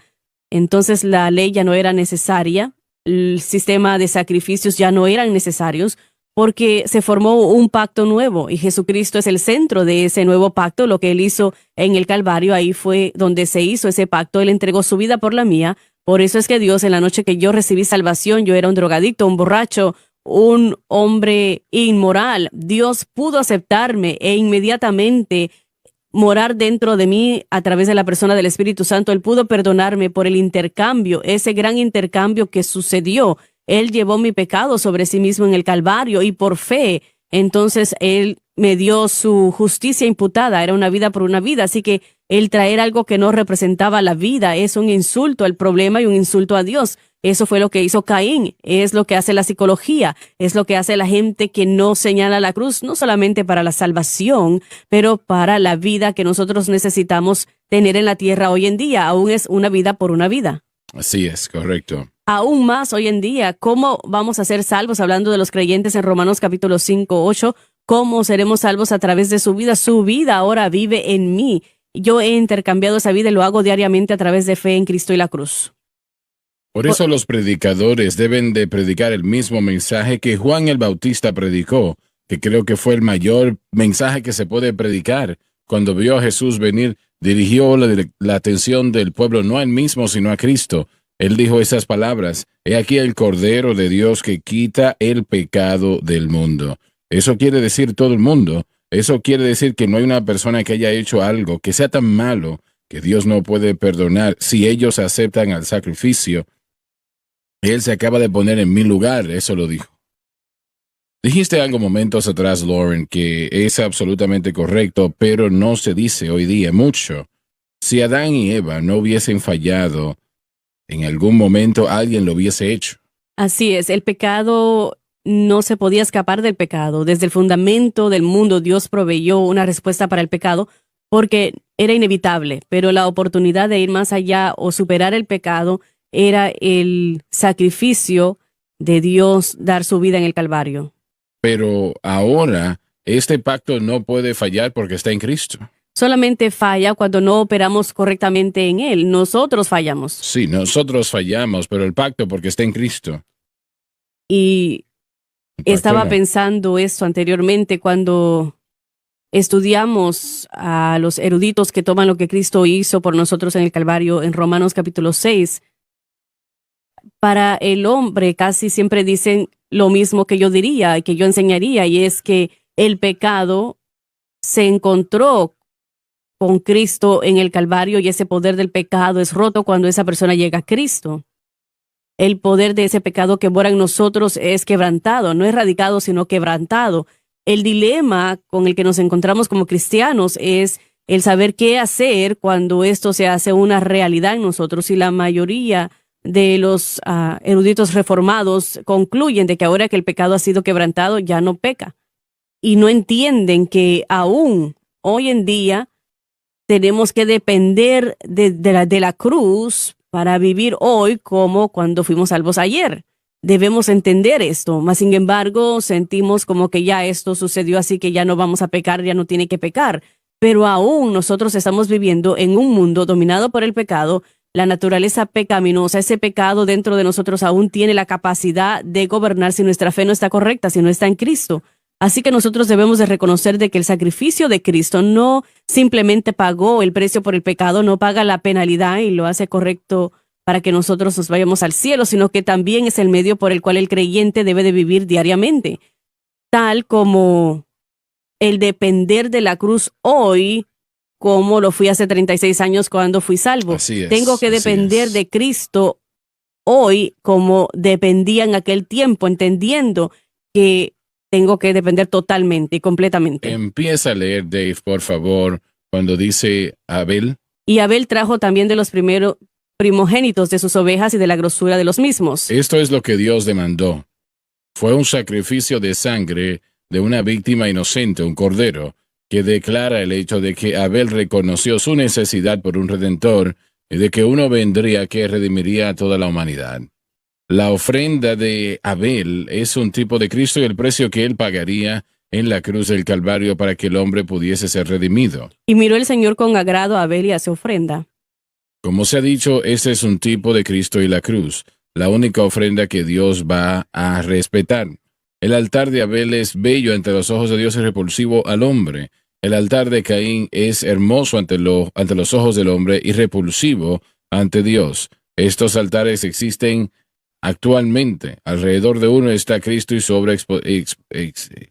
entonces la ley ya no era necesaria, el sistema de sacrificios ya no eran necesarios, porque se formó un pacto nuevo y Jesucristo es el centro de ese nuevo pacto. Lo que Él hizo en el Calvario, ahí fue donde se hizo ese pacto. Él entregó su vida por la mía. Por eso es que Dios, en la noche que yo recibí salvación, yo era un drogadicto, un borracho, un hombre inmoral. Dios pudo aceptarme e inmediatamente morar dentro de mí a través de la persona del Espíritu Santo. Él pudo perdonarme por el intercambio, ese gran intercambio que sucedió. Él llevó mi pecado sobre sí mismo en el Calvario, y por fe, entonces Él me dio su justicia imputada. Era una vida por una vida. Así que el traer algo que no representaba la vida es un insulto al problema y un insulto a Dios. Eso fue lo que hizo Caín, es lo que hace la psicología, es lo que hace la gente que no señala la cruz, no solamente para la salvación, pero para la vida que nosotros necesitamos tener en la tierra hoy en día. Aún es una vida por una vida.
Así es, correcto.
Aún más hoy en día, ¿cómo vamos a ser salvos? Hablando de los creyentes en Romanos capítulo 5, 8, ¿cómo seremos salvos? A través de su vida. Su vida ahora vive en mí. Yo he intercambiado esa vida y lo hago diariamente a través de fe en Cristo y la cruz.
Por eso los predicadores deben de predicar el mismo mensaje que Juan el Bautista predicó, que creo que fue el mayor mensaje que se puede predicar. Cuando vio a Jesús venir, dirigió la atención del pueblo no a él mismo, sino a Cristo. Él dijo esas palabras: He aquí el Cordero de Dios que quita el pecado del mundo. Eso quiere decir todo el mundo. Eso quiere decir que no hay una persona que haya hecho algo que sea tan malo que Dios no puede perdonar si ellos aceptan al sacrificio. Él se acaba de poner en mi lugar, eso lo dijo. Dijiste algo momentos atrás, Lauren, que es absolutamente correcto, pero no se dice hoy día mucho. Si Adán y Eva no hubiesen fallado, en algún momento alguien lo hubiese hecho.
Así es, el pecado no se podía escapar del pecado. Desde el fundamento del mundo, Dios proveyó una respuesta para el pecado porque era inevitable, pero la oportunidad de ir más allá o superar el pecado era el sacrificio de Dios dar su vida en el Calvario.
Pero ahora este pacto no puede fallar porque está en Cristo.
Solamente falla cuando no operamos correctamente en Él. Nosotros fallamos.
Sí, nosotros fallamos, pero el pacto porque está en Cristo.
Y estaba pensando esto anteriormente cuando estudiamos a los eruditos que toman lo que Cristo hizo por nosotros en el Calvario en Romanos capítulo 6. Para el hombre casi siempre dicen lo mismo que yo diría y que yo enseñaría, y es que el pecado se encontró con Cristo en el Calvario y ese poder del pecado es roto cuando esa persona llega a Cristo. El poder de ese pecado que mora en nosotros es quebrantado, no erradicado, sino quebrantado. El dilema con el que nos encontramos como cristianos es el saber qué hacer cuando esto se hace una realidad en nosotros, y la mayoría de los eruditos reformados concluyen de que ahora que el pecado ha sido quebrantado ya no peca, y no entienden que aún hoy en día tenemos que depender de la cruz para vivir hoy como cuando fuimos salvos ayer. Debemos entender esto, mas sin embargo sentimos como que ya esto sucedió, así que ya no vamos a pecar, ya no tiene que pecar. Pero aún nosotros estamos viviendo en un mundo dominado por el pecado. La naturaleza pecaminosa, ese pecado dentro de nosotros aún tiene la capacidad de gobernar si nuestra fe no está correcta, si no está en Cristo. Así que nosotros debemos de reconocer de que el sacrificio de Cristo no simplemente pagó el precio por el pecado, no paga la penalidad y lo hace correcto para que nosotros nos vayamos al cielo, sino que también es el medio por el cual el creyente debe de vivir diariamente. Tal como el depender de la cruz hoy, como lo fui hace 36 años cuando fui salvo.
Así es,
tengo que depender de Cristo hoy como dependía en aquel tiempo, entendiendo que tengo que depender totalmente y completamente.
Empieza a leer, Dave, por favor, cuando dice Abel.
Y Abel trajo también de los primeros primogénitos de sus ovejas y de la grosura de los mismos.
Esto es lo que Dios demandó. Fue un sacrificio de sangre de una víctima inocente, un cordero, que declara el hecho de que Abel reconoció su necesidad por un redentor y de que uno vendría que redimiría a toda la humanidad. La ofrenda de Abel es un tipo de Cristo y el precio que él pagaría en la cruz del Calvario para que el hombre pudiese ser redimido.
Y miró el Señor con agrado a Abel y a su ofrenda.
Como se ha dicho, ese es un tipo de Cristo y la cruz, la única ofrenda que Dios va a respetar. El altar de Abel es bello ante los ojos de Dios y repulsivo al hombre. El altar de Caín es hermoso ante los ojos del hombre y repulsivo ante Dios. Estos altares existen actualmente. Alrededor de uno está Cristo y su obra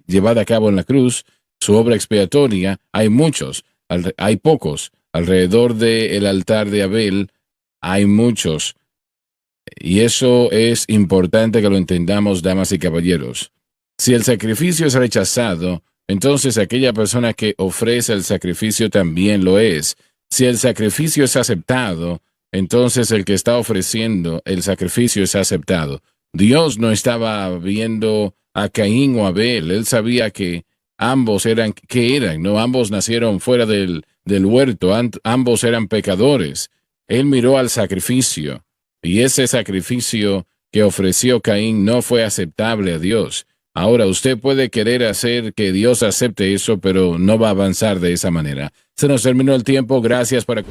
llevada a cabo en la cruz, su obra expiatoria. Hay muchos, hay pocos. Alrededor del altar de Abel hay muchos. Y eso es importante que lo entendamos, damas y caballeros. Si el sacrificio es rechazado, entonces aquella persona que ofrece el sacrificio también lo es. Si el sacrificio es aceptado, entonces el que está ofreciendo el sacrificio es aceptado. Dios no estaba viendo a Caín o Abel. Él sabía que ambos eran, ¿no? Ambos nacieron fuera del huerto, ambos eran pecadores. Él miró al sacrificio, y ese sacrificio que ofreció Caín no fue aceptable a Dios. Ahora, usted puede querer hacer que Dios acepte eso, pero no va a avanzar de esa manera. Se nos terminó el tiempo. Gracias por...